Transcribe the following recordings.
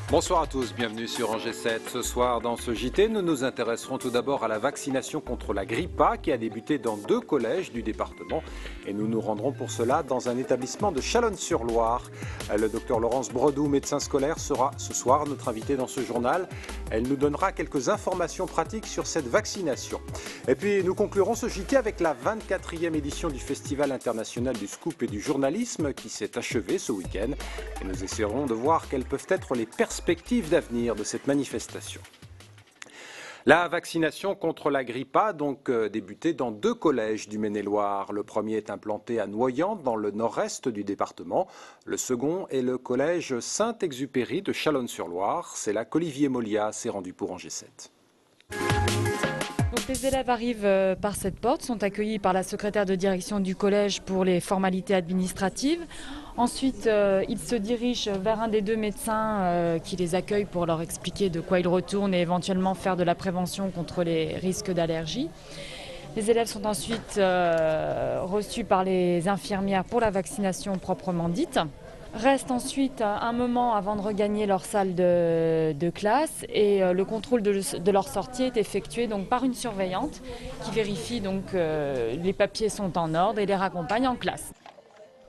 Bonsoir à tous, bienvenue sur Angers 7. Ce soir, dans ce JT, nous nous intéresserons tout d'abord à la vaccination contre la grippe A qui a débuté dans 2 collèges du département. Et nous nous rendrons pour cela dans un établissement de Chalonnes-sur-Loire. Le docteur Laurence Bredou, médecin scolaire, sera ce soir notre invitée dans ce journal. Elle nous donnera quelques informations pratiques sur cette vaccination. Et puis nous conclurons ce JT avec la 24e édition du Festival international du scoop et du journalisme qui s'est achevé ce week-end. Et nous essaierons de voir quelles peuvent être les perspectives d'avenir de cette manifestation. La vaccination contre la grippe A a donc débuté dans 2 collèges du Maine-et-Loire. Le premier est implanté à Noyant, dans le nord-est du département. Le second est le collège Saint-Exupéry de Chalonnes-sur-Loire. C'est là qu'Olivier Molia s'est rendu pour Angers 7. Donc les élèves arrivent par cette porte, sont accueillis par la secrétaire de direction du collège pour les formalités administratives. Ensuite, ils se dirigent vers un des 2 médecins qui les accueille pour leur expliquer de quoi ils retournent et éventuellement faire de la prévention contre les risques d'allergie. Les élèves sont ensuite reçus par les infirmières pour la vaccination proprement dite. Restent ensuite un moment avant de regagner leur salle de classe et le contrôle de leur sortie est effectué donc par une surveillante qui vérifie donc les papiers sont en ordre et les raccompagne en classe.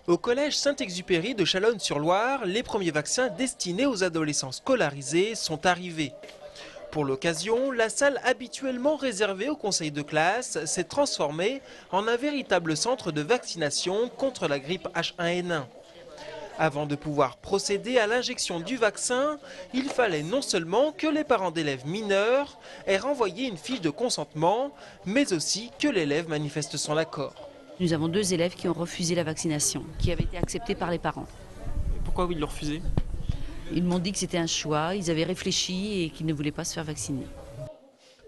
Au collège Saint-Exupéry de Chalonnes-sur-Loire, les premiers vaccins destinés aux adolescents scolarisés sont arrivés. Pour l'occasion, la salle habituellement réservée au conseil de classe s'est transformée en un véritable centre de vaccination contre la grippe H1N1. Avant de pouvoir procéder à l'injection du vaccin, il fallait non seulement que les parents d'élèves mineurs aient renvoyé une fiche de consentement, mais aussi que l'élève manifeste son accord. Nous avons 2 élèves qui ont refusé la vaccination, qui avait été acceptée par les parents. Pourquoi ils l'ont refusé ? Ils m'ont dit que c'était un choix, ils avaient réfléchi et qu'ils ne voulaient pas se faire vacciner.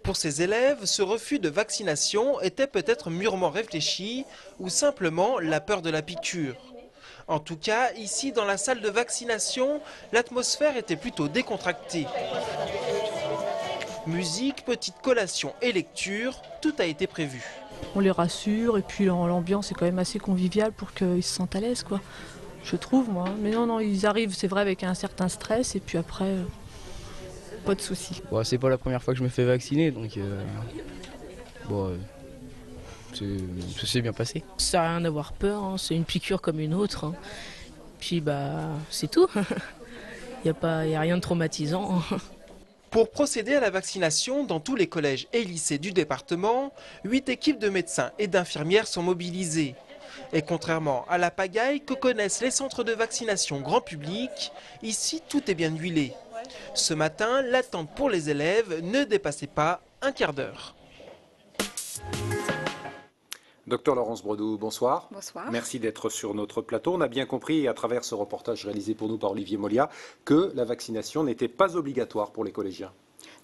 Pour ces élèves, ce refus de vaccination était peut-être mûrement réfléchi ou simplement la peur de la piqûre. En tout cas, ici dans la salle de vaccination, l'atmosphère était plutôt décontractée. Musique, petite collation et lecture, tout a été prévu. On les rassure et puis l'ambiance est quand même assez conviviale pour qu'ils se sentent à l'aise, quoi. Je trouve, moi. Mais non, ils arrivent, c'est vrai, avec un certain stress et puis après, pas de soucis. Bon, c'est pas la première fois que je me fais vacciner, donc ça s'est bien passé. Ça sert à rien d'avoir peur, hein. C'est une piqûre comme une autre. Hein. Puis c'est tout. Il n'y a rien de traumatisant. Pour procéder à la vaccination dans tous les collèges et lycées du département, 8 équipes de médecins et d'infirmières sont mobilisées. Et contrairement à la pagaille que connaissent les centres de vaccination grand public, ici tout est bien huilé. Ce matin, l'attente pour les élèves ne dépassait pas un quart d'heure. Docteur Laurence Bredou, bonsoir. Bonsoir. Merci d'être sur notre plateau. On a bien compris, à travers ce reportage réalisé pour nous par Olivier Molia, que la vaccination n'était pas obligatoire pour les collégiens.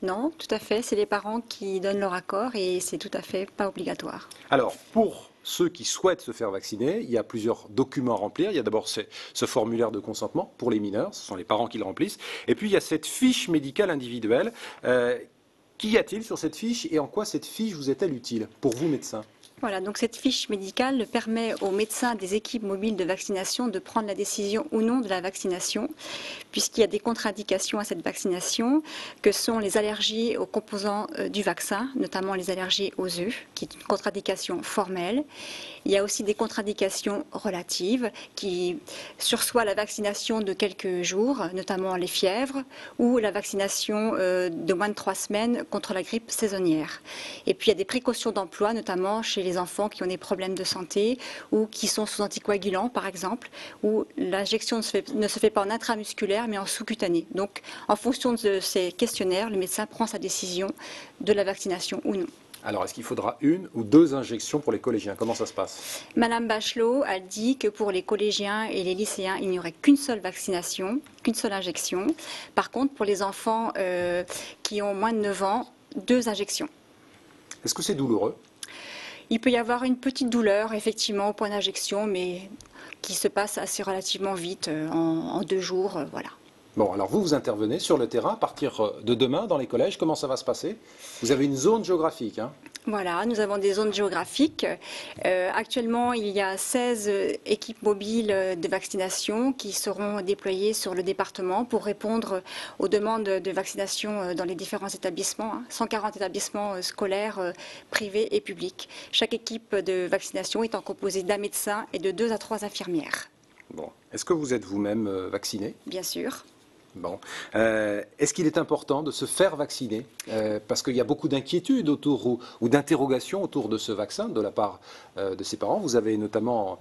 Non, tout à fait. C'est les parents qui donnent leur accord et c'est tout à fait pas obligatoire. Alors, pour ceux qui souhaitent se faire vacciner, il y a plusieurs documents à remplir. Il y a d'abord ce formulaire de consentement pour les mineurs, ce sont les parents qui le remplissent. Et puis, il y a cette fiche médicale individuelle. Qu'y a-t-il sur cette fiche et en quoi cette fiche vous est-elle utile pour vous, médecins ? Voilà, donc cette fiche médicale permet aux médecins des équipes mobiles de vaccination de prendre la décision ou non de la vaccination, puisqu'il y a des contre-indications à cette vaccination, que sont les allergies aux composants du vaccin, notamment les allergies aux œufs, qui est une contre-indication formelle. Il y a aussi des contre-indications relatives qui sursoient la vaccination de quelques jours, notamment les fièvres, ou la vaccination de moins de 3 semaines contre la grippe saisonnière. Et puis il y a des précautions d'emploi, notamment chez les enfants qui ont des problèmes de santé ou qui sont sous anticoagulants, par exemple, où l'injection ne se fait pas en intramusculaire, mais en sous-cutané. Donc, en fonction de ces questionnaires, le médecin prend sa décision de la vaccination ou non. Alors, est-ce qu'il faudra 1 ou 2 injections pour les collégiens? Comment ça se passe? Madame Bachelot a dit que pour les collégiens et les lycéens, il n'y aurait qu'une seule vaccination, qu'une seule injection. Par contre, pour les enfants qui ont moins de 9 ans, 2 injections. Est-ce que c'est douloureux? Il peut y avoir une petite douleur, effectivement, au point d'injection, mais qui se passe assez relativement vite, en 2 jours, voilà. Bon, alors vous intervenez sur le terrain à partir de demain dans les collèges. Comment ça va se passer? Vous avez une zone géographique, hein? Voilà, nous avons des zones géographiques. Actuellement, il y a 16 équipes mobiles de vaccination qui seront déployées sur le département pour répondre aux demandes de vaccination dans les différents établissements, 140 établissements scolaires, privés et publics. Chaque équipe de vaccination étant composée d'un médecin et de 2 à 3 infirmières. Bon. Est-ce que vous êtes vous-même vacciné? Bien sûr. Bon. Est-ce qu'il est important de se faire vacciner? Parce qu'il y a beaucoup d'inquiétudes autour ou d'interrogations autour de ce vaccin de la part de ses parents. Vous avez notamment,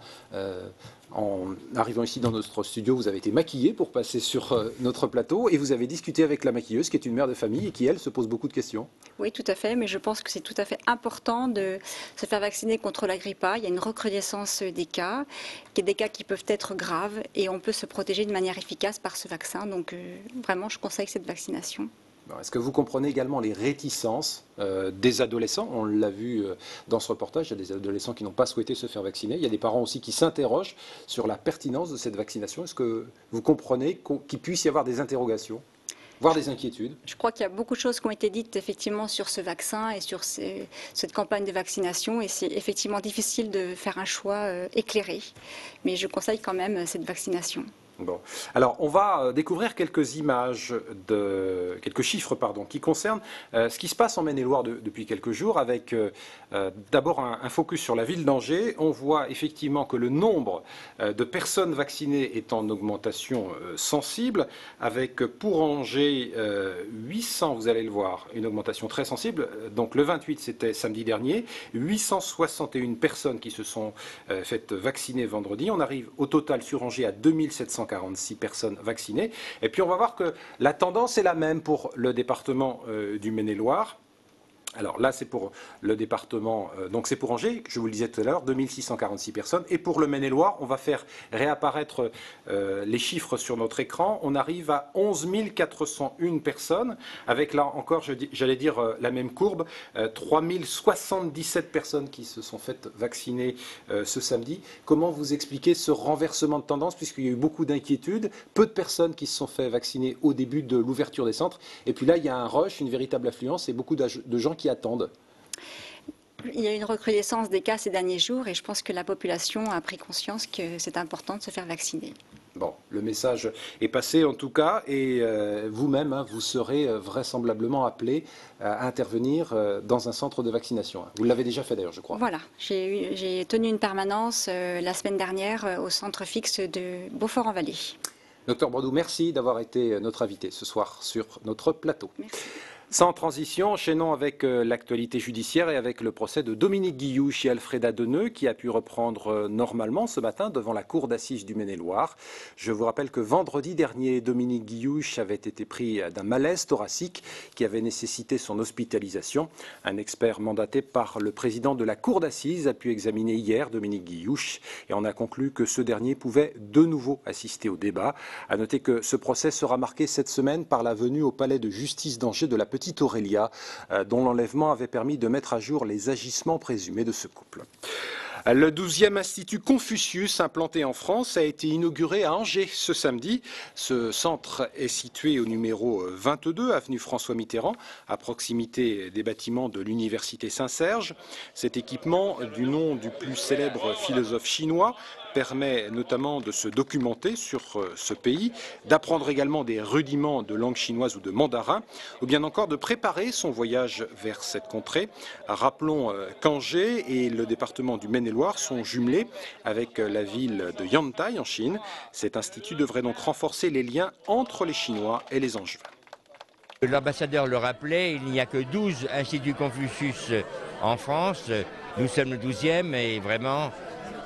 en arrivant ici dans notre studio, vous avez été maquillé pour passer sur notre plateau et vous avez discuté avec la maquilleuse qui est une mère de famille et qui, elle, se pose beaucoup de questions. Oui, tout à fait, mais je pense que c'est tout à fait important de se faire vacciner contre la grippe A. Il y a une recrudescence des cas qui peuvent être graves et on peut se protéger de manière efficace par ce vaccin. Donc vraiment, je conseille cette vaccination. Est-ce que vous comprenez également les réticences des adolescents? On l'a vu dans ce reportage, il y a des adolescents qui n'ont pas souhaité se faire vacciner. Il y a des parents aussi qui s'interrogent sur la pertinence de cette vaccination. Est-ce que vous comprenez qu'il puisse y avoir des interrogations, voire des inquiétudes? Je crois qu'il y a beaucoup de choses qui ont été dites effectivement sur ce vaccin et sur cette campagne de vaccination. Et c'est effectivement difficile de faire un choix éclairé. Mais je conseille quand même cette vaccination. Bon. Alors, on va découvrir quelques images, quelques chiffres, qui concernent ce qui se passe en Maine-et-Loire depuis quelques jours, avec d'abord un focus sur la ville d'Angers. On voit effectivement que le nombre de personnes vaccinées est en augmentation sensible, avec pour Angers 800, vous allez le voir, une augmentation très sensible. Donc le 28, c'était samedi dernier, 861 personnes qui se sont faites vacciner vendredi. On arrive au total sur Angers à 2746 personnes vaccinées. Et puis on va voir que la tendance est la même pour le département du Maine-et-Loire. Alors là, c'est pour le département, donc c'est pour Angers, je vous le disais tout à l'heure, 2646 personnes. Et pour le Maine-et-Loire, on va faire réapparaître les chiffres sur notre écran. On arrive à 11 401 personnes, avec là encore, j'allais dire la même courbe, 3077 personnes qui se sont faites vacciner ce samedi. Comment vous expliquez ce renversement de tendance, puisqu'il y a eu beaucoup d'inquiétudes, peu de personnes qui se sont fait vacciner au début de l'ouverture des centres, et puis là, il y a un rush, une véritable affluence, et beaucoup de gens qui attendent? Il y a une recrudescence des cas ces derniers jours et je pense que la population a pris conscience que c'est important de se faire vacciner. Bon, le message est passé en tout cas et vous-même, vous serez vraisemblablement appelé à intervenir dans un centre de vaccination. Vous l'avez déjà fait d'ailleurs, je crois. Voilà, j'ai tenu une permanence la semaine dernière au centre fixe de Beaufort-en-Vallée. Docteur Bredou, merci d'avoir été notre invité ce soir sur notre plateau. Merci. Sans transition, enchaînons avec l'actualité judiciaire et avec le procès de Dominique Guillouche et Alfreda Deneux qui a pu reprendre normalement ce matin devant la cour d'assises du Maine-et-Loire. Je vous rappelle que vendredi dernier, Dominique Guillouche avait été pris d'un malaise thoracique qui avait nécessité son hospitalisation. Un expert mandaté par le président de la cour d'assises a pu examiner hier Dominique Guillouche et on a conclu que ce dernier pouvait de nouveau assister au débat. À noter que ce procès sera marqué cette semaine par la venue au palais de justice d'Angers de la petite Aurélia, dont l'enlèvement avait permis de mettre à jour les agissements présumés de ce couple. Le 12e Institut Confucius, implanté en France, a été inauguré à Angers ce samedi. Ce centre est situé au numéro 22, avenue François Mitterrand, à proximité des bâtiments de l'Université Saint-Serge. Cet équipement, du nom du plus célèbre philosophe chinois, permet notamment de se documenter sur ce pays, d'apprendre également des rudiments de langue chinoise ou de mandarin, ou bien encore de préparer son voyage vers cette contrée. Rappelons qu'Angers et le département du Maine-et-Loire sont jumelés avec la ville de Yantai en Chine. Cet institut devrait donc renforcer les liens entre les Chinois et les Angevins. L'ambassadeur le rappelait, il n'y a que 12 instituts Confucius en France. Nous sommes le 12e et vraiment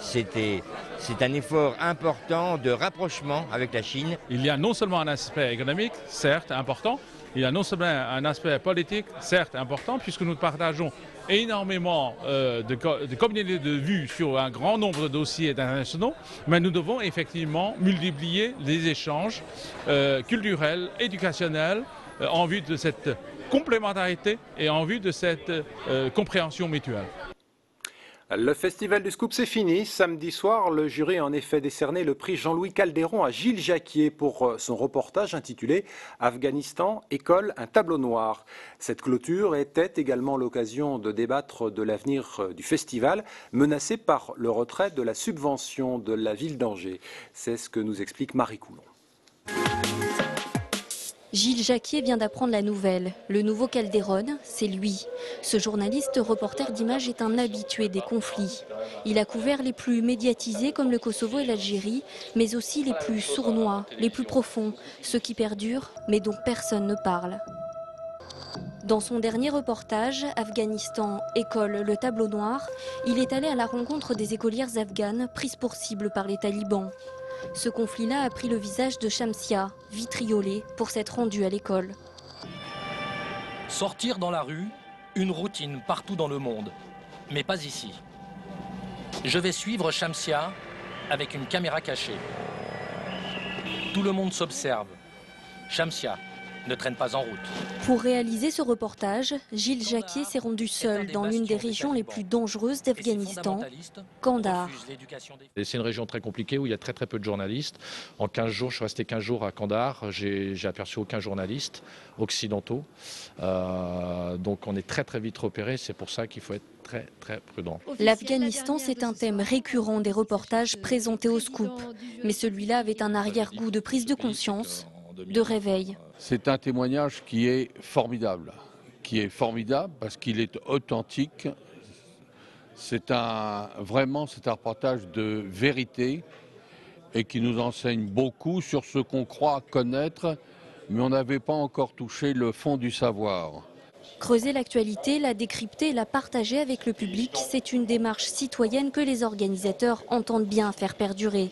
c'est un effort important de rapprochement avec la Chine. Il y a non seulement un aspect économique, certes important, il y a non seulement un aspect politique, certes important, puisque nous partageons énormément de communautés de vues sur un grand nombre de dossiers internationaux, mais nous devons effectivement multiplier les échanges culturels, éducationnels, en vue de cette complémentarité et en vue de cette compréhension mutuelle. Le Festival du Scoop, c'est fini. Samedi soir, le jury a en effet décerné le prix Jean-Louis Calderon à Gilles Jacquier pour son reportage intitulé « Afghanistan, école, un tableau noir ». Cette clôture était également l'occasion de débattre de l'avenir du festival, menacé par le retrait de la subvention de la ville d'Angers. C'est ce que nous explique Marie Coulon. Gilles Jacquier vient d'apprendre la nouvelle. Le nouveau Calderon, c'est lui. Ce journaliste reporter d'images est un habitué des conflits. Il a couvert les plus médiatisés comme le Kosovo et l'Algérie, mais aussi les plus sournois, les plus profonds, ceux qui perdurent, mais dont personne ne parle. Dans son dernier reportage, Afghanistan, école, le tableau noir, il est allé à la rencontre des écolières afghanes prises pour cible par les talibans. Ce conflit-là a pris le visage de Shamsia, vitriolée pour s'être rendue à l'école. Sortir dans la rue, une routine partout dans le monde, mais pas ici. Je vais suivre Shamsia avec une caméra cachée. Tout le monde s'observe. Shamsia ne traîne pas en route. Pour réaliser ce reportage, Gilles Jacquier s'est rendu seul dans l'une des régions les plus dangereuses d'Afghanistan, Kandahar. C'est une région très compliquée où il y a très peu de journalistes. En 15 jours, je suis resté 15 jours à Kandahar, j'ai aperçu aucun journaliste occidentaux. Donc on est très vite repéré, c'est pour ça qu'il faut être très prudent. L'Afghanistan, c'est un thème récurrent des reportages présentés au Scoop. Mais celui-là avait un arrière-goût de prise de conscience, de réveil. C'est un témoignage qui est formidable parce qu'il est authentique. C'est un reportage de vérité et qui nous enseigne beaucoup sur ce qu'on croit connaître, mais on n'avait pas encore touché le fond du savoir. Creuser l'actualité, la décrypter et la partager avec le public, c'est une démarche citoyenne que les organisateurs entendent bien faire perdurer.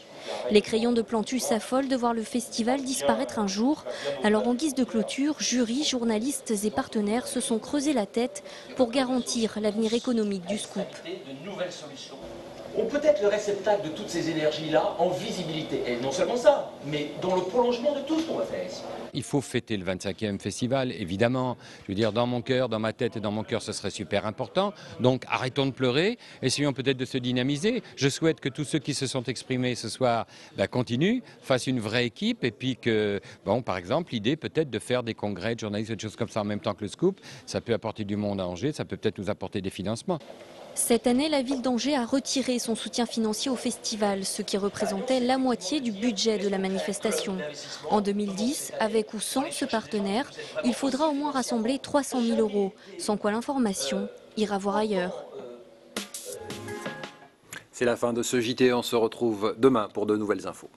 Les crayons de Plantus s'affolent de voir le festival disparaître un jour. Alors en guise de clôture, jury, journalistes et partenaires se sont creusés la tête pour garantir l'avenir économique du Scoop. On peut être le réceptacle de toutes ces énergies-là en visibilité. Et non seulement ça, mais dans le prolongement de tout ce qu'on va faire ici. Il faut fêter le 25e festival, évidemment. Je veux dire, dans mon cœur, dans ma tête et dans mon cœur, ce serait super important. Donc arrêtons de pleurer, essayons peut-être de se dynamiser. Je souhaite que tous ceux qui se sont exprimés ce soir continuent, fassent une vraie équipe et puis que, par exemple, l'idée peut-être de faire des congrès de journalistes, des choses comme ça en même temps que le Scoop, ça peut apporter du monde à Angers, ça peut peut-être nous apporter des financements. Cette année, la ville d'Angers a retiré son soutien financier au festival, ce qui représentait la moitié du budget de la manifestation. En 2010, avec ou sans ce partenaire, il faudra au moins rassembler 300 000 €, sans quoi l'information ira voir ailleurs. C'est la fin de ce JT, on se retrouve demain pour de nouvelles infos.